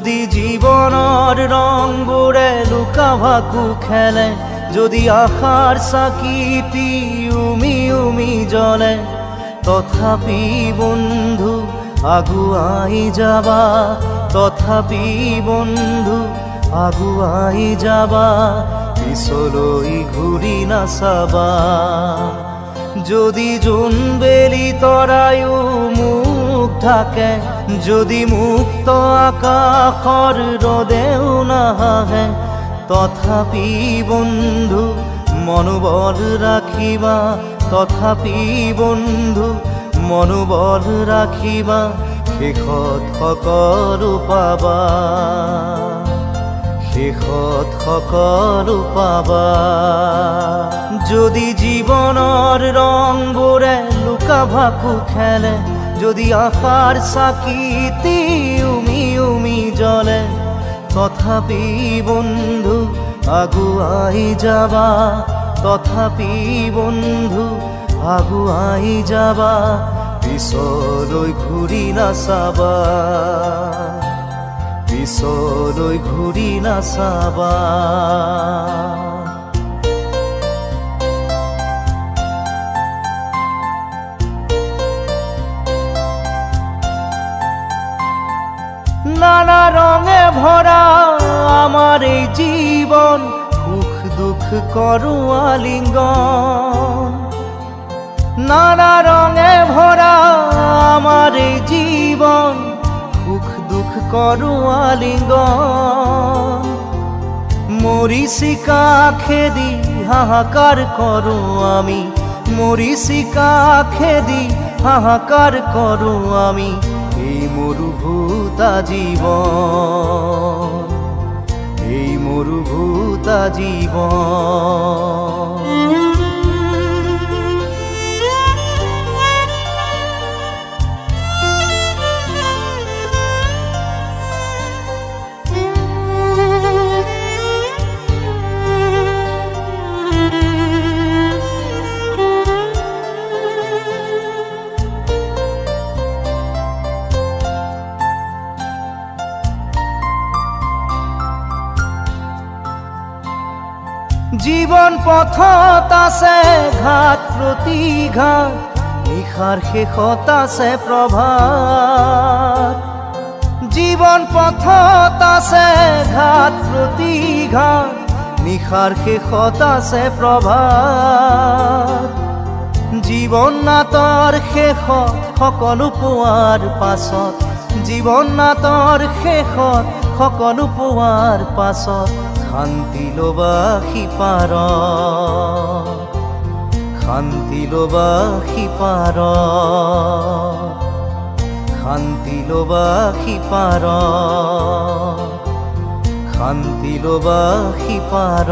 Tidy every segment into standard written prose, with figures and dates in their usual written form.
যদি জীবনৰ ৰংবোৰে লুকা ভাকু খেলে, যদি আশাৰ চাকিটি উমি উমি জ্বলে, তথাপি বন্ধু আগুৱাই যাবা, তথাপি বন্ধু আগুৱাই যাবা, পিছলৈ ঘূৰি নাচাবা। যদি জোনবেলি তৰায়ো মুখ ঢাকে, যদি মুক্ত আকাশৰ ৰদেও নাহাহে, তথাপি বন্ধু মনোবল ৰাখিবা, তথাপি বন্ধু মনোবল ৰাখিবা, শেষত সকলো পাবা, শেষত সকলো পাবা। যদি জীৱনৰ ৰংবোৰে লুকা ভাকু খেলে, যদি আশাৰ চাকিটি উমি উমি জ্বলে, তথাপি বন্ধু আগুৱাই যাবা, তথাপি বন্ধু আগুৱাই যাবা, পিছলৈ ঘূৰি নাচাবা, পিছলৈ ঘূৰি নাচাবা। নানা রঙে ভরা আমার এই জীবন, সুখ দুঃখ করু আলিঙ্গন। নানা রঙে ভরা আমার এই জীবন, সুখ দুঃখ করু আলিঙ্গন। মরিচিকা খেদি হাহাকার করু আমি, মরিচিকা খেদি হাহাকার করু আমি, এই মরুভূতা জীবন, এই মরুভূতা জীবন। জীবন পথত আছে ঘাট প্ৰতিঘাট, নিশাৰ শেষত আছে প্ৰভাত। জীবন পথত আছে ঘাট প্ৰতিঘাট, নিশাৰ শেষত আছে প্ৰভাত। জীৱন নাটৰ শেষত সকলো পোৱাৰ পাছত, জীৱন নাটৰ শেষত সকলো পোৱাৰ পাছত, শান্তি লবা সিপাৰ, শান্তি লবা সিপাৰ, শান্তি লবা সিপাৰ, শান্তি লবা সিপাৰ।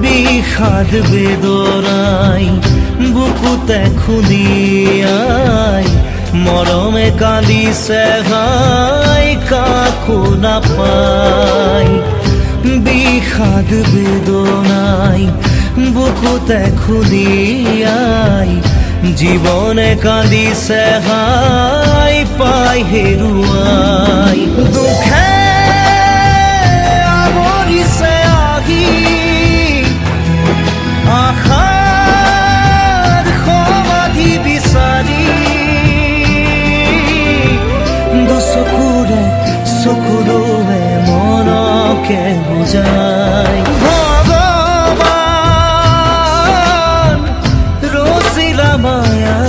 বিষাদ বেদনাই বুকুতে খুন্দিয়াই, মৰমে কান্দিছে হাই কাকো নাপাই। বিষাদ বেদনাই বুকুতে খুন্দিয়াই, জীৱনে কান্দিছে হাই পাই হেৰুৱাই। দুখে আৱৰিছে আহি আশাৰ সমাধি বিচাৰি, দুচকুৰে চকুৰে মনকে বুজাই। ভগৱান ৰচিলা মায়া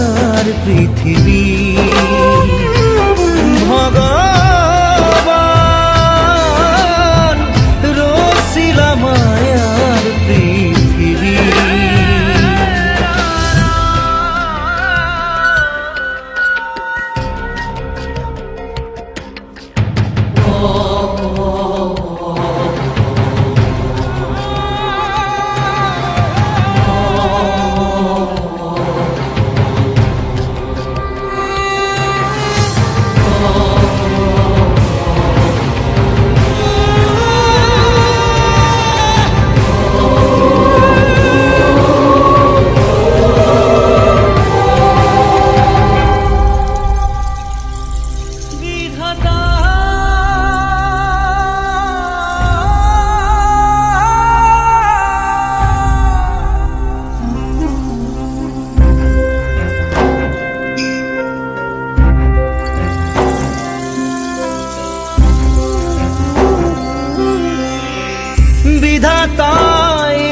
বিধাতায়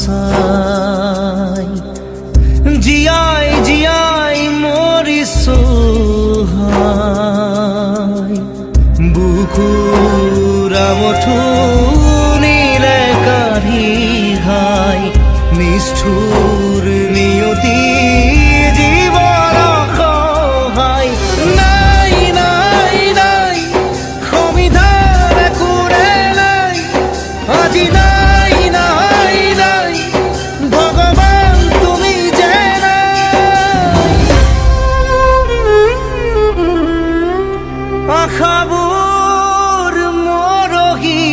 রংসাই জিয়াই জিয়াই মরি সোহাই বুকুরা মঠু নীলে কাঢ়ি ঘাই নিষ্ঠুর নিয়তি জীবন সহায় নাই নাই নাই সমিধান একোৰে নাই আজি নাই নাই নাই ভগৱান তুমি যে নাই আশাবোৰ মৰহি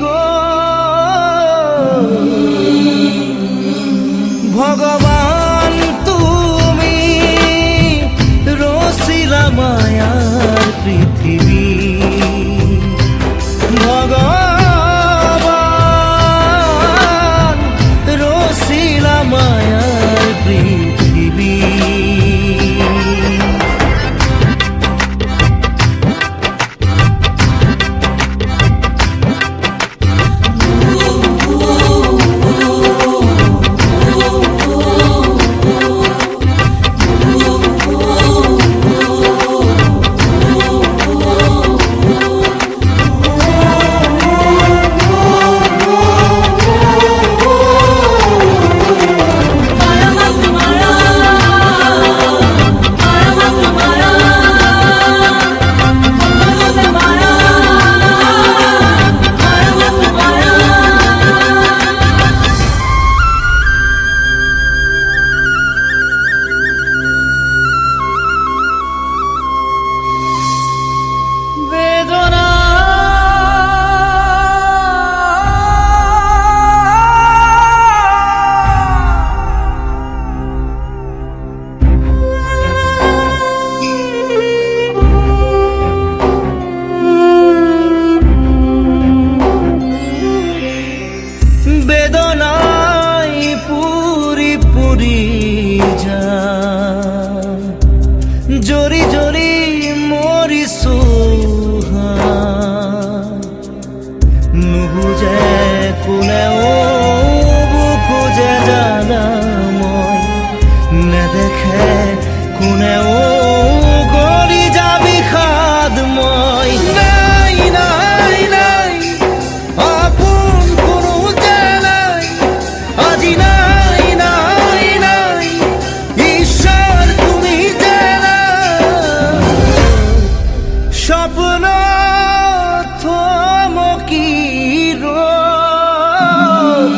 গ'ল ভগৱান তুমি ৰচিলা মায়াৰ পৃথিৱী ভগৱান ৰচিলা মায়াৰ পৃথিৱী বেদনায় পুৰি পুৰি যায় জৰি জৰি মৰি সোহায় নুবুজে কোনেও বুকুজে জানা মই নেদেখে কোনেও গৰি যাবি খাদ মই নাই নাই নাই আপোন কোনো যে নাই আজি নাই নাই নাই ঈশ্বৰ তুমি যে নাই স্বপ্ন থমকি ৰ'ল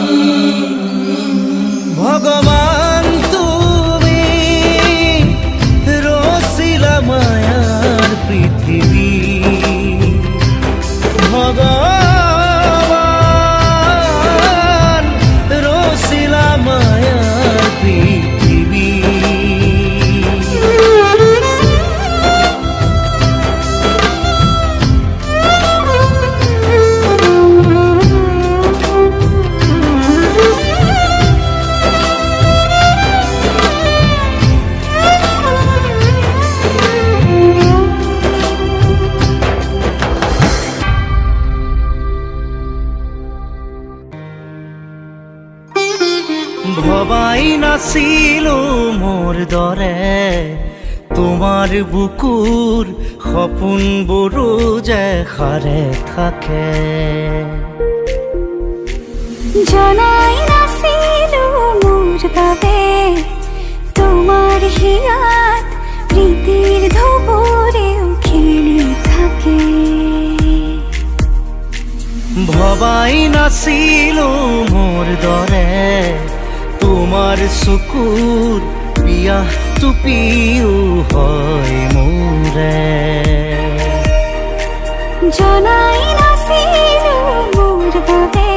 ভগৱান তুমি ৰচিলা মায়াৰ পৃথিৱী ভগৱান ৰচিলা মায়াৰ পৃথিৱী ভবাই নাছিলো মোৰ দৰে তোমাৰ বুকুৰ সপোনবোৰো যে সাৰে থাকে জনাই নাছিলো মোৰ বাবে তোমাৰ হিয়াত প্ৰীতিৰ ধবুৰেও খেলি ভবাই নাছিলো মোৰ দৰে তোমাৰ চকুৰ পিয়াহটো পিও হয় মোৰে জনাই নাছিলো মোৰ বাবে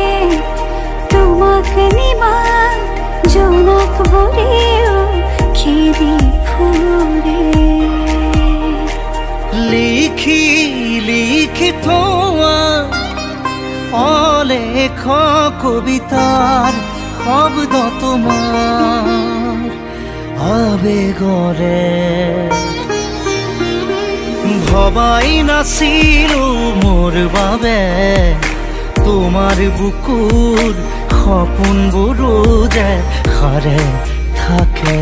তোমাক নিমাত জোনাক ভৰিও খেদি ফুৰে লিখি লিখি থোৱা অলেখ কবিতাৰ শব্দ তোমাৰ আবেগৰে ভবাই নাছিলো মোৰ বাবে তোমাৰ বুকুৰ সপোনবোৰো যে সাৰে থাকে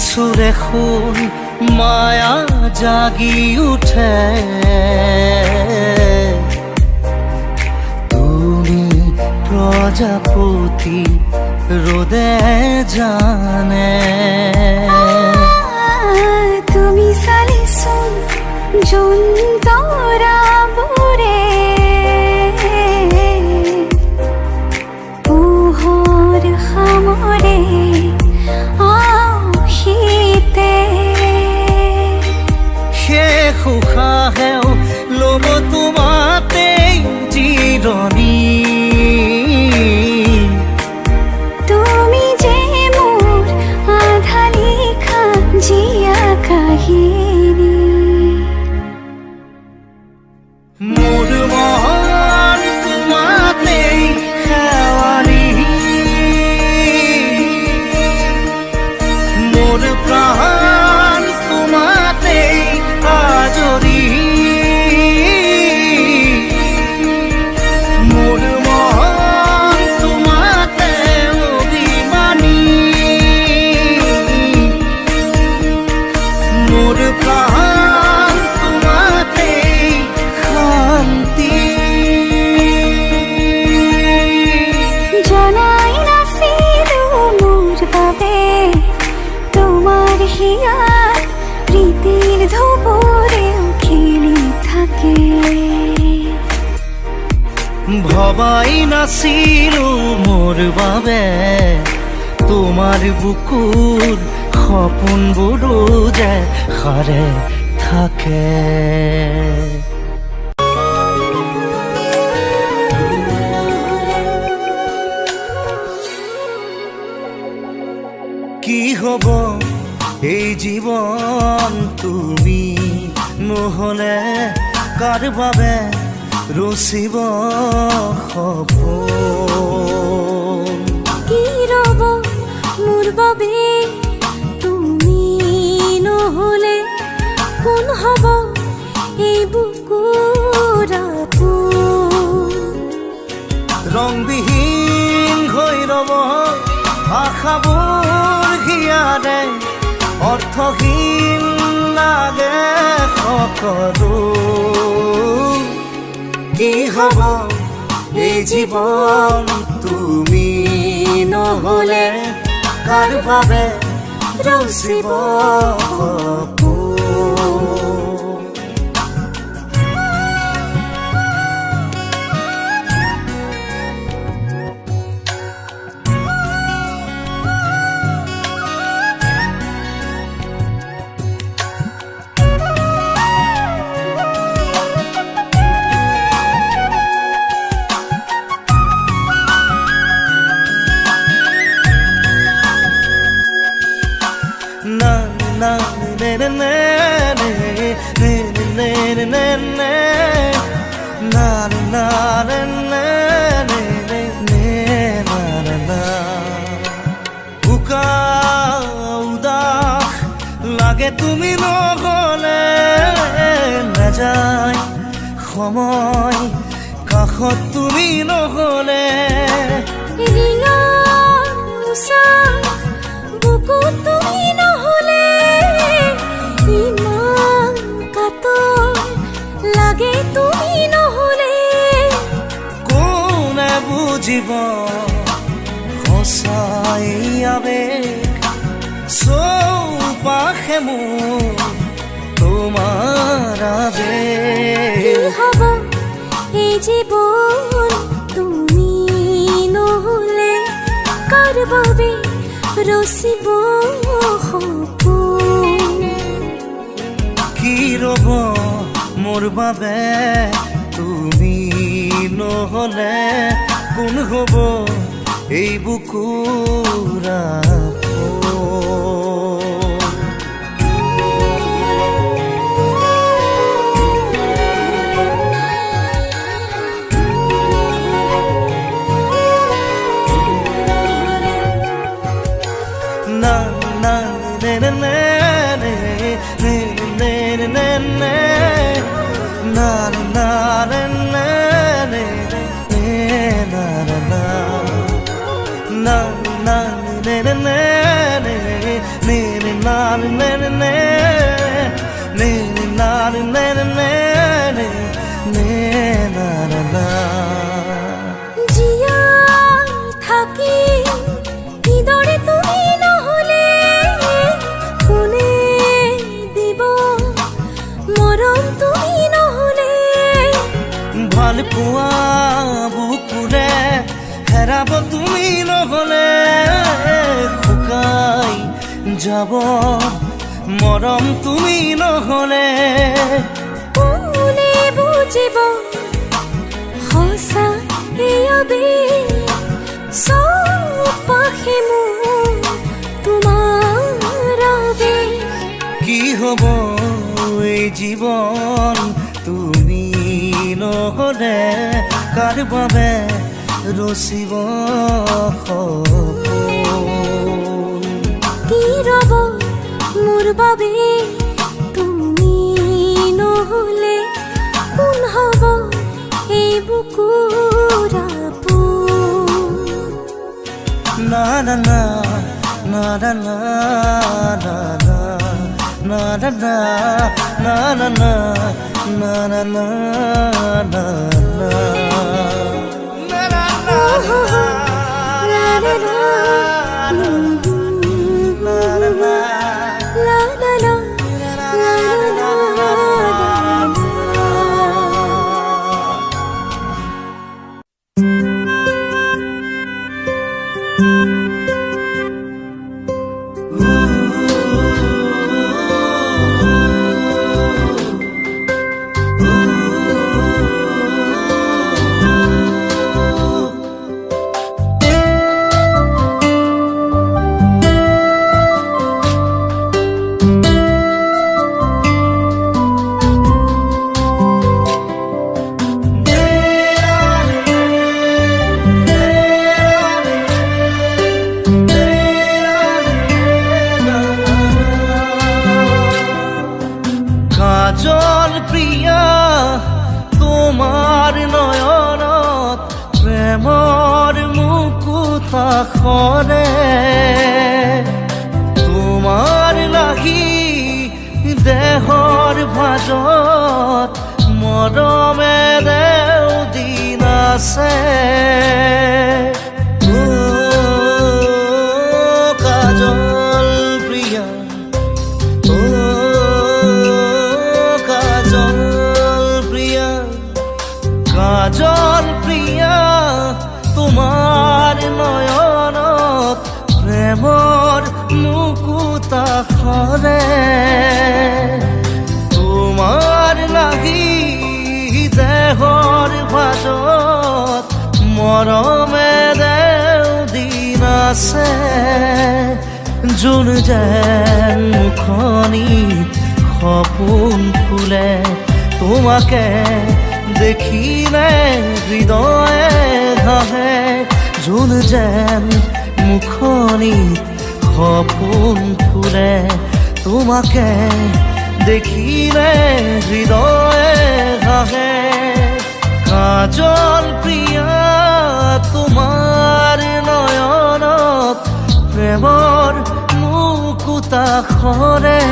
সুৰে শুন মায়া জাগি উঠে তুমি প্ৰজাপতি ৰোদে জানে তুমি চালিচোন যোন তৰাবোৰে পোহৰ সামৰে উশাহেও ল'ব তোমাতেই জিৰণি তুমি যে মোৰ আধা লিখা জীয়া কাহিনী মোৰ মন তোমাতেই শেৱালি মোৰ প্ৰাণ তোমাতেই আজৰি মোৰ মন তোমাতে অভিমানী মোৰ প্ৰাণ তোমাতে শান্তি জনাই নাছিলো মোৰ বাবে তোমাৰ হিয়াত প্ৰীতিৰ ধুবুৰেও খেলি থাকে ভবাই নাছিলো মোৰ বাবে তোমাৰ বুকুৰ সপোনবোৰো যে সাৰে থাকে কি হ'ব এই জীৱন তুমি নহ'লে কাৰ বাবে ৰচিব সপোন কি ৰ'ব মোৰ বাবে তুমি নহ'লে কোন হ'ব এই বুকুৰ আপোন ৰংবিহীন হৈ ৰ'ব আশাবোৰ হিয়াৰে অৰ্থহীন লাগে সকলো কি হ'ব এই জীৱন তুমি নহ'লে কাৰ বাবে ৰচিব সপোন লাগে তুমি নহ'লে নাযায় সময় কাষত তুমি নহ'লে লাগে তুমি নহলে কোনে বুজিব সঁচাই আবেগ চৌপাশে মোৰ তোমাৰ আবেগ কি হব এই জীবন তুমি নহলে কাৰ বাবে ৰচিব সপোন কি ৰ'ব মোৰ বাবে তুমি নহলে কোন হ'ব এই বুকুৰ আপোন। Na na na na na na na na na na জিয়াই থাকি কিদৰে তুমি নহলে কোনে দিব মৰম তুমি নহলে ভাল পোৱা বুকুৰে হেৰাব তুমি নহলে শুকাই যাব মৰম তুমি নহলে কোনে বুজিব সঁচা এই আবেগ চৌপাশে মোৰ তোমাৰ আবেগ কি হ'ব এই জীৱন তুমি নহলে কাৰ বাবে ৰচিব সপোন কি ৰব মোৰ বাবে তুমি নহলে কোন হ'ব এই বুকুৰ আপোন na na na na na na na na na na na na na na na na na na কাজল প্রিয়া তোমার নয়নত প্রেমর মুকুতা খনে তোমার লাগি দেহর ভাজত মৰমে দেও দিন আছে কাজল প্ৰিয়া কাজল প্ৰিয়া তোমাৰ নয়নত প্ৰেমৰ মুকুতা খনে তোমাৰ লাগি দেহৰ ভাজত মৰমে দেও দিন আছে যোন যেন মুখনিত সপোন ফুলে তোমাকে দেখিলে হৃদয়ে ঘাহে যোন যেন মুখনিত সপোন ফুলে তোমাকে দেখিলে হৃদয়ে ঘাহে কাজল প্রিয়া তোমার নয়নত প্রেমর মুকুতা খনে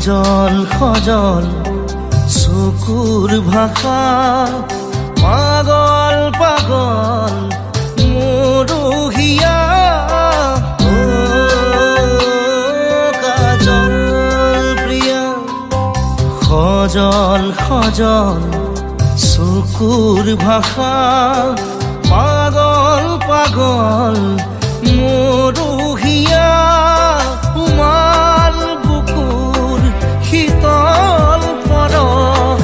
খজল খজল চকুৰ ভাষা পাগল পাগল মৰুহিয়া কাজল প্ৰিয়া খজল খজল চকুৰ ভাষা পাগল পাগল মৰুহিয়া উমাল বুকুৰ শীতল পৰশ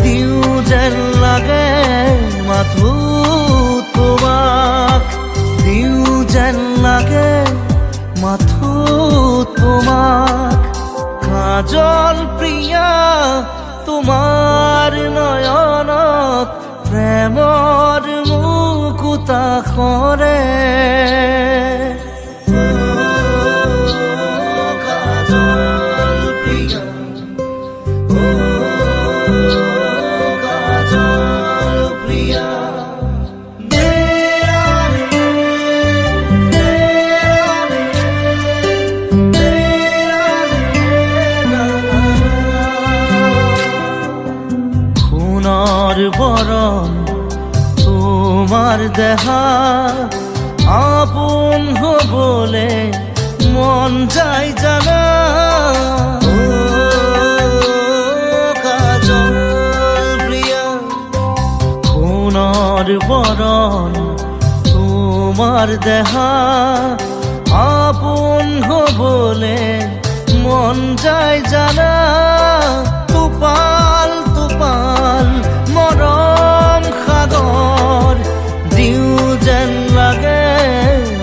দিও যেন লাগে মাথো তোমাক দিও যেন লাগে মাথো তোমাক কাজল প্ৰিয়া তোমাৰ নয়নত প্ৰেমৰ মুকুতা সৰে কাজল প্ৰিয়া কাজল প্ৰিয়া বৰণ তোমাৰ দেহা আপন হবলে মন যায় জানা কাজল প্ৰিয়া সোণৰ বৰণ তোমাৰ দেহা আপন হবলে মন যায় জানা তোপাল তোপাল মৰম সাগৰ দিও যেন লাগে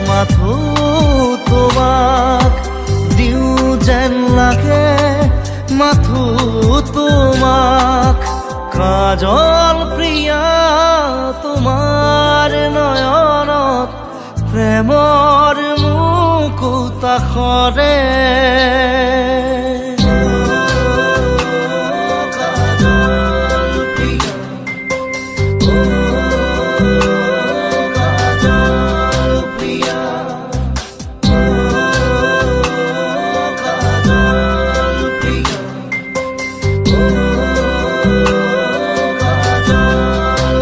মাথো তোমাক দিও যেন লাগে মাথো তোমাক কাজল প্ৰিয়া তোমাৰ নয়নত প্ৰেমৰ মুকুতা সৰে